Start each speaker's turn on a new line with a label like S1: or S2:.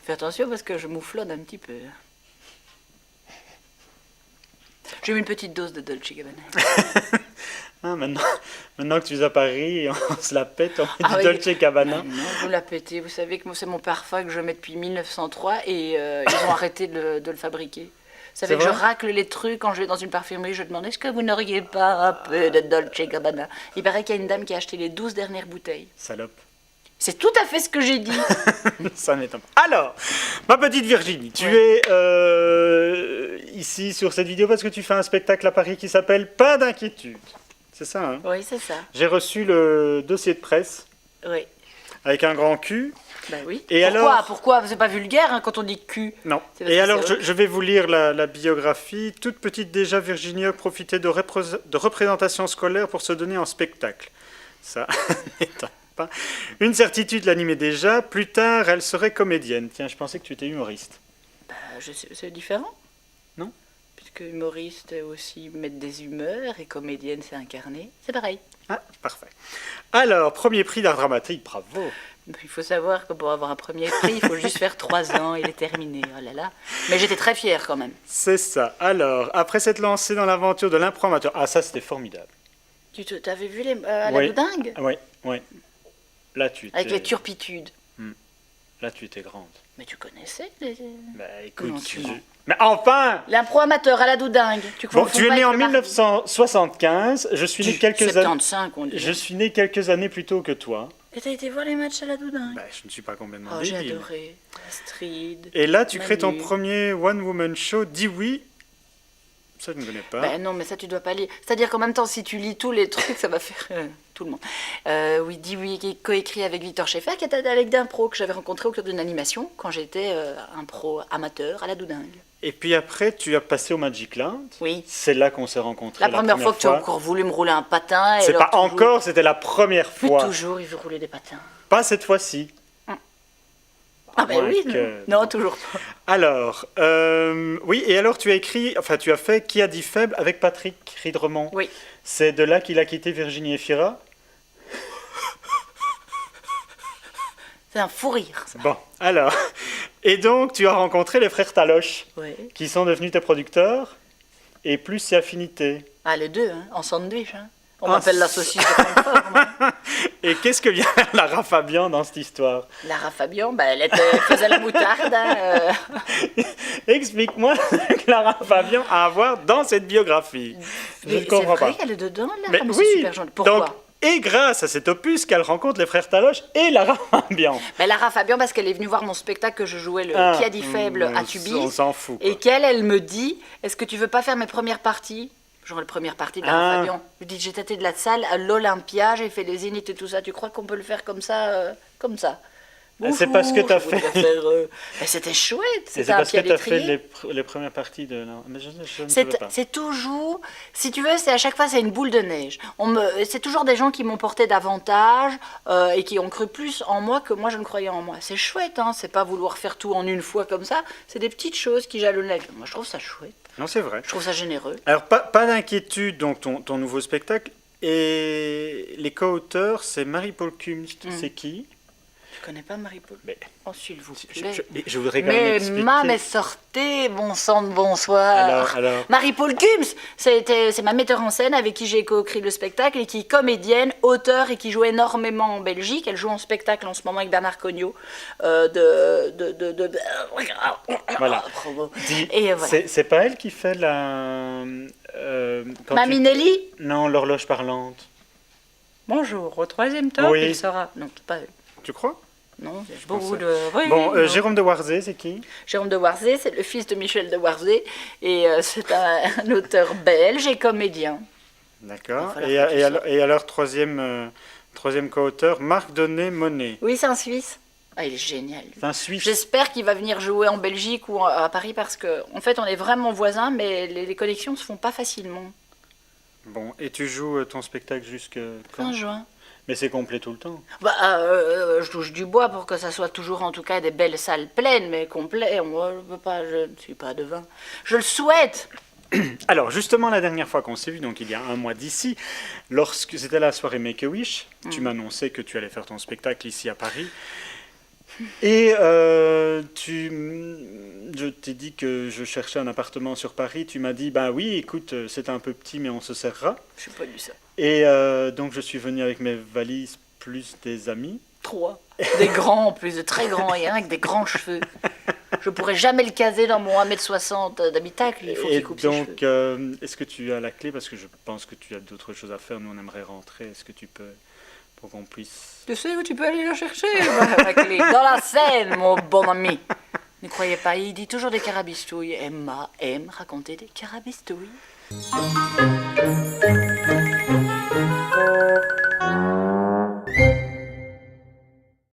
S1: Fais attention parce que je mouflonne un petit peu. J'ai mis une petite dose de Dolce Gabbana.
S2: Ah, maintenant que tu es à Paris, on se la pète, on met
S1: Ah
S2: du
S1: oui.
S2: Dolce Gabbana.
S1: Non, vous la pétez. Vous savez que moi, c'est mon parfum que je mets depuis 1903 et ils ont arrêté de le fabriquer. Vous savez
S2: C'est
S1: que je
S2: vrai
S1: racle les trucs quand je vais dans une parfumerie, je demande est-ce que vous n'auriez pas un peu de Dolce Gabbana. Il paraît qu'il y a une dame qui a acheté les 12 dernières bouteilles.
S2: Salope.
S1: C'est tout à fait ce que j'ai dit.
S2: Ça m'étonne pas. Alors, ma petite Virginie, tu es ici sur cette vidéo parce que tu fais un spectacle à Paris qui s'appelle Pas d'inquiétude. C'est ça, hein?
S1: Oui, c'est ça.
S2: J'ai reçu le dossier de presse
S1: Oui.
S2: avec un grand cul.
S1: Ben oui.
S2: Et alors
S1: Pourquoi c'est pas vulgaire hein, quand on dit cul.
S2: Non.
S1: C'est parce
S2: Et
S1: que
S2: alors,
S1: c'est
S2: je vais vous lire la biographie. Toute petite déjà, Virginie Hogg profitait de représentations scolaires pour se donner en spectacle. Ça m'étonne pas. Une certitude l'animait déjà. Plus tard, elle serait comédienne. Tiens, je pensais que tu étais humoriste.
S1: C'est différent.
S2: Non.
S1: Puisque humoriste, c'est aussi mettre des humeurs et comédienne, c'est incarner. C'est pareil.
S2: Ah, parfait. Alors, premier prix d'art dramatique, bravo.
S1: Il faut savoir que pour avoir un premier prix, il faut juste faire 3 ans et il est terminé. Oh là là. Mais j'étais très fière quand même.
S2: C'est ça. Alors, après s'être lancé dans l'aventure de l'impro amateur, ah ça c'était formidable.
S1: T'avais vu la
S2: Oui.
S1: Loudingue
S2: Oui, oui. Là tu étais...
S1: avec les turpitudes.
S2: Là tu étais grande.
S1: Mais tu connaissais
S2: Bah écoute,
S1: Non, tu mens.
S2: mais enfin.
S1: L'impro amateur à la Doudingue.
S2: Bon, tu es né en 1975. Je suis né quelques années.
S1: 75, on dit.
S2: Je suis né quelques années plus tôt que toi.
S1: Et t'as été voir les matchs à la Doudingue?
S2: Bah, je ne suis pas complètement
S1: Oh, j'ai
S2: débile.
S1: adoré. Astrid.
S2: Et là, tu crées ton
S1: Manu.
S2: premier one-woman show. Dis oui. Ça, je ne connais pas.
S1: Ben non, mais ça, tu dois pas lire. C'est-à-dire qu'en même temps, si tu lis tous les trucs, ça va faire tout le monde. Oui, dis oui, qui est coécrit avec Victor Schaeffer, qui était avec d'un pro que j'avais rencontré au cours d'une animation quand j'étais un pro amateur à la Doudingue.
S2: Et puis après, tu as passé au Magic Land.
S1: Oui.
S2: C'est là qu'on s'est rencontrés.
S1: La première fois que tu as encore voulu me rouler un patin. Et
S2: C'est
S1: alors,
S2: pas encore, c'était la première
S1: Mais
S2: fois.
S1: toujours, il veut rouler des patins.
S2: Pas cette fois-ci.
S1: Ah ben
S2: moins
S1: oui,
S2: que-
S1: non, toujours pas.
S2: Alors, oui, et alors tu as écrit, enfin tu as fait Qui a dit faible avec Patrick Ridremont.
S1: Oui.
S2: C'est de là qu'il a quitté Virginie Efira.
S1: C'est un fou rire, ça.
S2: Bon, alors, et donc tu as rencontré les frères Taloche,
S1: Oui.
S2: qui sont devenus tes producteurs, et plus c'est affinité.
S1: Ah, les deux, hein, en sandwich. Hein. On
S2: Ah,
S1: m'appelle la saucisse de Francfort, moi.
S2: Et qu'est-ce que vient faire Lara Fabian dans cette histoire?
S1: Lara Fabian, ben, elle faisait la moutarde. Hein,
S2: Explique-moi ce que Lara Fabian a à voir dans cette biographie. Je ne
S1: C'est
S2: comprends
S1: vrai
S2: pas.
S1: qu'elle est dedans, Lara,
S2: Mais
S1: mais
S2: oui,
S1: c'est super gentil. Pourquoi
S2: donc, et grâce à cet opus qu'elle rencontre les frères Taloche et Lara Fabian.
S1: Ben, Lara Fabian, parce qu'elle est venue voir mon spectacle que je jouais, le
S2: Ah,
S1: Qui a dit faible à
S2: on
S1: Tubize.
S2: s'en fout.
S1: Et
S2: Quoi.
S1: elle me dit, est-ce que tu veux pas faire mes premières parties? Genre les premières parties de Lara
S2: Ah.
S1: Fabian. Je dis, j'ai tâté de la salle à l'Olympia, j'ai fait les zéniths et tout ça. Tu crois qu'on peut le faire comme ça Comme ça.
S2: C'est parce que t'as
S1: je voudrais
S2: fait-
S1: faire, ben, c'était chouette.
S2: Et
S1: C'était
S2: c'est
S1: un
S2: parce que
S1: pied à
S2: tu as fait
S1: l'étrier.
S2: les premières parties de... Non, mais je ne savais pas.
S1: C'est toujours, si tu veux, c'est à chaque fois c'est une boule de neige. C'est toujours des gens qui m'ont porté davantage et qui ont cru plus en moi que moi je ne croyais en moi. C'est chouette, hein. C'est pas vouloir faire tout en une fois comme ça. C'est des petites choses qui jalonnent la vie. Moi je trouve ça chouette.
S2: Non, c'est vrai.
S1: Je trouve ça généreux.
S2: Alors, pas d'inquiétude, donc ton nouveau spectacle. Et les co-auteurs, c'est Marie-Paul Kumst. C'est qui?
S1: Tu connais pas Marie-Paul?
S2: Mais,
S1: Oh s'il vous plaît.
S2: je voudrais quand même
S1: Mais
S2: expliquer.
S1: mais sortez, bon sang de bonsoir.
S2: Alors.
S1: Marie-Paul Kums, c'est ma metteur en scène avec qui j'ai co-écrit le spectacle et qui est comédienne, auteure et qui joue énormément en Belgique. Elle joue en spectacle en ce moment avec Bernard Cognot.
S2: Voilà.
S1: Bravo.
S2: Dis,
S1: Et voilà.
S2: c'est pas elle qui fait la... quand
S1: Mamie
S2: tu-
S1: Nelly,
S2: Non, l'horloge parlante.
S1: bonjour, au 3e top,
S2: Oui.
S1: il sera... Non, c'est pas elle.
S2: Tu crois?
S1: Non, il y a
S2: pensais.
S1: beaucoup de... Oui,
S2: Bon,
S1: non.
S2: Jérôme de Warzé, c'est qui?
S1: Jérôme de Warzé, c'est le fils de Michel de Warzé et c'est un auteur belge et comédien.
S2: D'accord.
S1: Il va falloir que tu saches.
S2: Et alors troisième co-auteur, Marc Donnet-Monet.
S1: Oui, c'est un Suisse. Ah, il est génial. lui.
S2: C'est un Suisse.
S1: J'espère qu'il va venir jouer en Belgique ou à Paris parce que, en fait, on est vraiment voisins, mais les connexions se font pas facilement.
S2: Bon, et tu joues ton spectacle jusque quand?
S1: Fin juin.
S2: Mais c'est complet tout le temps.
S1: Je touche du bois pour que ça soit toujours en tout cas des belles salles pleines, mais complet. Moi, je ne suis pas devin. Je le souhaite.
S2: Alors, justement, la dernière fois qu'on s'est vu, donc il y a un mois d'ici, lorsque c'était la soirée Make-A-Wish, tu m'annonçais que tu allais faire ton spectacle ici à Paris. Et je t'ai dit que je cherchais un appartement sur Paris. Tu m'as dit, bah oui, écoute, c'est un peu petit, mais on se serrera.
S1: Je n'ai pas dit ça.
S2: Et donc, je suis venu avec mes valises plus des amis.
S1: 3. Des grands en plus, de très grands, et un avec des grands cheveux. Je pourrais jamais le caser dans mon 1m60 d'habitacle, il faut qu'il coupe ses cheveux.
S2: Et donc, est-ce que tu as la clé? Parce que je pense que tu as d'autres choses à faire. Nous, on aimerait rentrer. Est-ce que tu peux, pour qu'on puisse...
S1: Tu sais où tu peux aller la chercher, la clé? Dans la Seine, mon bon ami. Ne croyez pas, il dit toujours des carabistouilles. Emma aime raconter des carabistouilles.